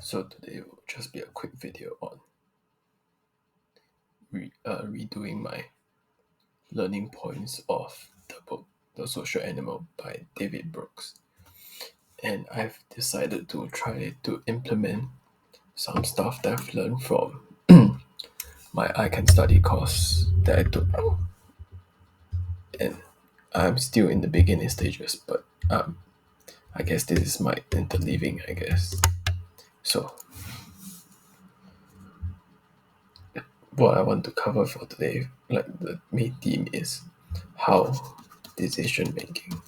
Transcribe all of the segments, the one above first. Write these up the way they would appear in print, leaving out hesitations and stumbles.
So today will just be a quick video on redoing my learning points of the book The Social Animal by David Brooks. And I've decided to try to implement some stuff that I've learned from my I Can Study course that I took. And I'm still in the beginning stages, but I guess this is my interleaving, I guess. So what I want to cover for today, like the main theme, is how decision making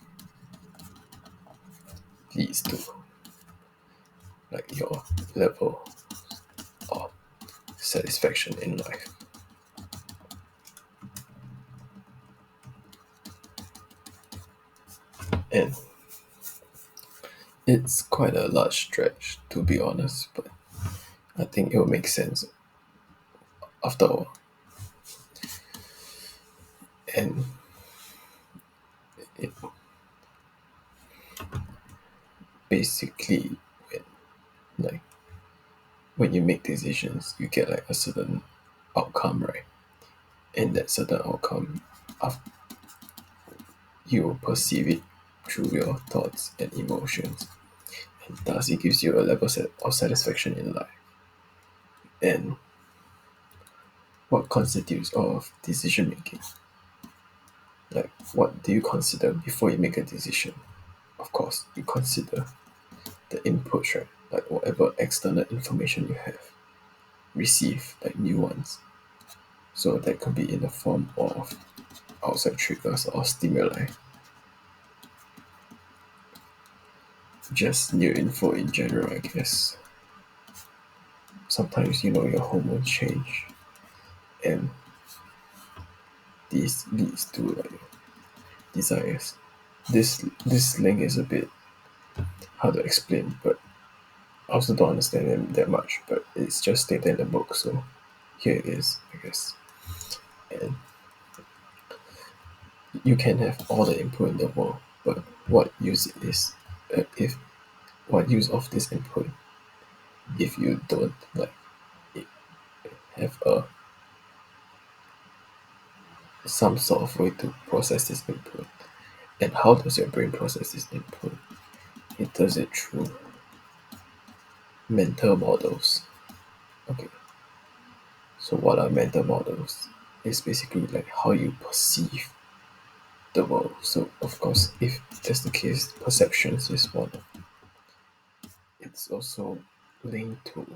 leads to like your level of satisfaction in life. And it's quite a large stretch, to be honest, but I think it will make sense after all. And it basically, like when you make decisions, you get like a certain outcome, right? And that certain outcome, you will perceive it through your thoughts and emotions, and thus it gives you a level of satisfaction in life. And what constitutes of decision making? Like, what do you consider before you make a decision? Of course, you consider the inputs, right? Like whatever external information you have received, like new ones. So that could be in the form of outside triggers or stimuli, just new info in general, I guess. Sometimes your hormones change, and this leads to like desires. This link is a bit hard to explain, but I also don't understand them that much. But it's just stated in the book, so here it is, I guess. And you can have all the input in the world, but what use is if what use of this input if you don't like have a some sort of way to process this input. And how does your brain process this input? It does it through mental models. Okay, so what are mental models? It's basically like how you perceive the world. So of course, if that's the case, perceptions is one. It's also linked to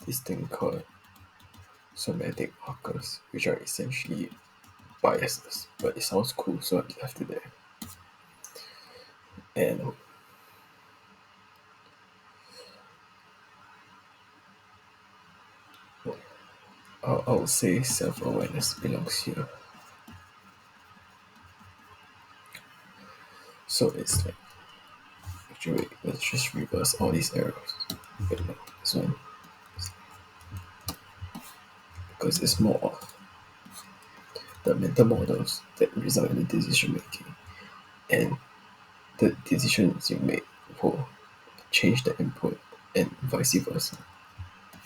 this thing called somatic markers, which are essentially biases. But it sounds cool, so I left it there. And I would say self-awareness belongs here. So it's like, actually, wait, let's just reverse all these arrows. Wait, no, this one, because it's more of the mental models that result in the decision making, and the decisions you make will change the input, and vice versa.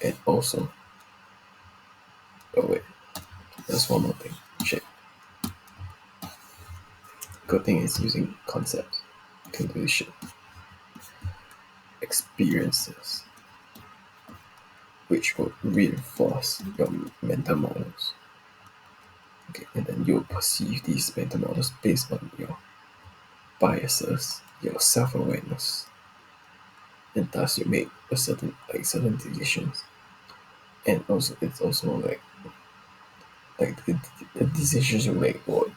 And also, oh wait, there's one more thing. Shit. Good thing is using concepts. You can do this shit. Experiences, which will reinforce your mental models. Okay, and then you'll perceive these mental models based on your biases, your self-awareness, and thus you make a certain decisions. And also, it's also like the decisions you make will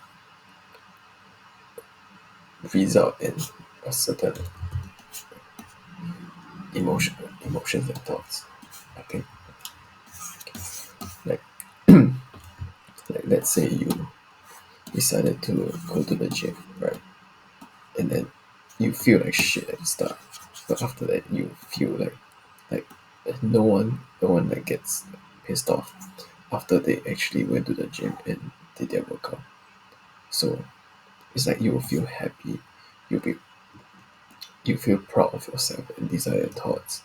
result in a certain emotions and thoughts. I think, like like let's say you decided to go to the gym, right? And then you feel like shit at the start, but after that you feel like no one like gets pissed off after they actually went to the gym and did their workout. So it's like you will feel happy. You'll be you feel proud of yourself, and these are your thoughts.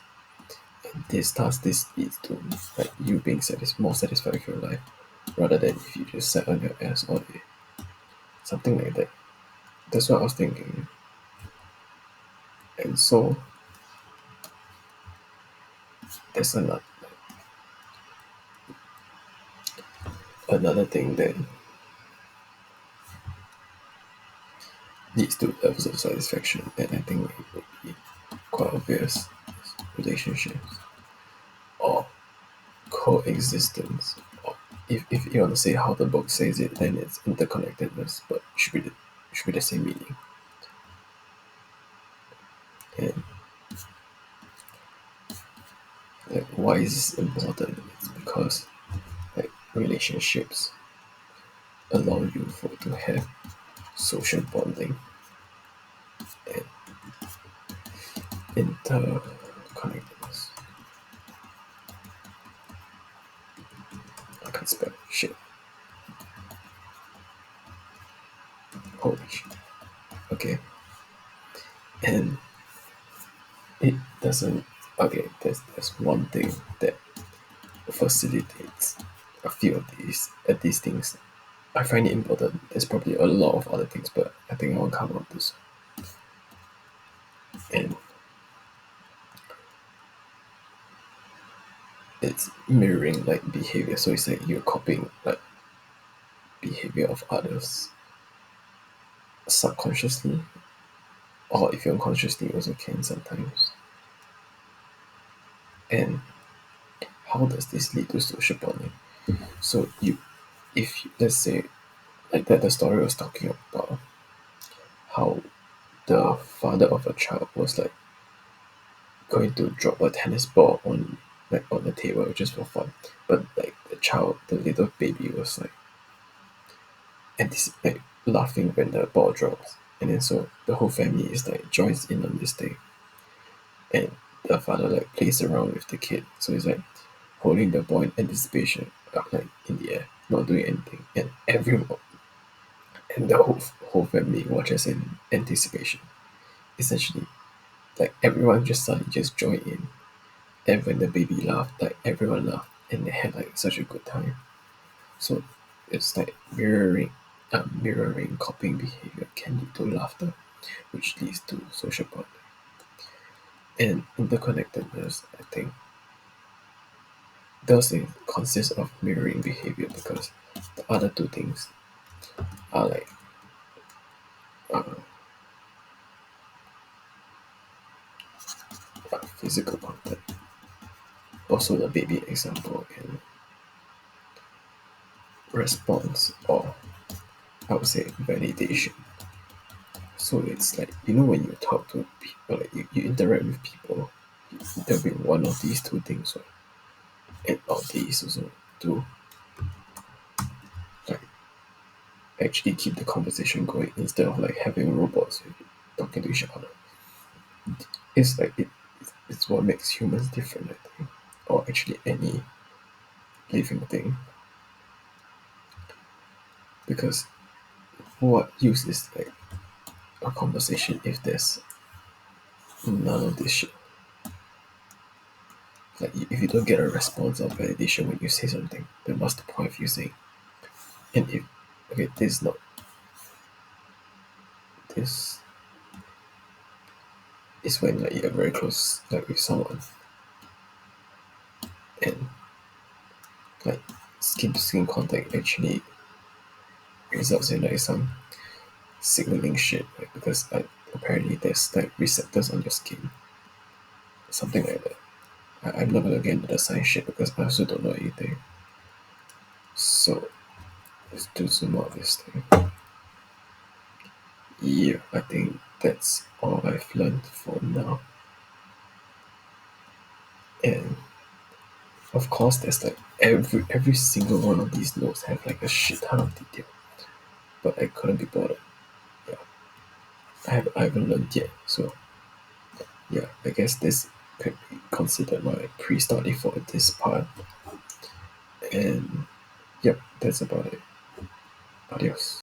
And this leads to like you being more satisfied with your life, rather than if you just sat on your ass all day, something like that. That's what I was thinking. And so there's another thing that leads to levels of satisfaction, and I think it would be quite obvious: relationships or coexistence. Or if you want to say how the book says it, then it's interconnectedness, but should be the same meaning. And like, why is this important? It's because like relationships allow you to have social bonding and interconnectedness. I can't spell shit. Holy shit. Okay. And it doesn't. Okay, there's one thing that facilitates a few of these things. I find it important. There's probably a lot of other things, but I think I will cover up this. And it's mirroring like behavior. So it's like you're copying like behavior of others subconsciously, or if you unconsciously also can sometimes. And how does this lead to social bonding? So if let's say like that, the story was talking about how the father of a child was like going to drop a tennis ball on the table just for fun, but like the little baby was like laughing when the ball drops, and then so the whole family is like joins in on this thing, and the father like plays around with the kid, so he's like holding the ball in anticipation, like in the air, not doing anything, and everyone and the whole family watches in anticipation. Essentially, like everyone just suddenly just join in, and when the baby laughed, like everyone laughed, and they had like such a good time. So it's like mirroring copying behavior can lead to laughter, which leads to social bonding and interconnectedness. I think those things consist of mirroring behavior because the other two things are like uh, physical contact. Also, the baby example and response, or I would say validation. So it's like when you talk to people, like you interact with people, there'll be one of these two things, right? And all these also to like actually keep the conversation going instead of like having robots talking to each other. It's like it's what makes humans different, I think, or actually any living thing. Because what use is like a conversation if there's none of this shit? Like if you don't get a response or validation when you say something, then what's the point of you saying? And if okay, this is when like you're very close like with someone, and like skin to skin contact actually results in like some signaling shit, like because like apparently there's like receptors on your skin, something like that. I'm not gonna get into the science shit because I also don't know anything. So let's do some more of this thing. Yeah, I think that's all I've learned for now. And of course, there's like every single one of these notes have like a shit ton of detail, but I couldn't be bothered. Yeah, I haven't learned yet, so yeah, I guess this could be considered my pre-study for this part. And yep, that's about it. Adios.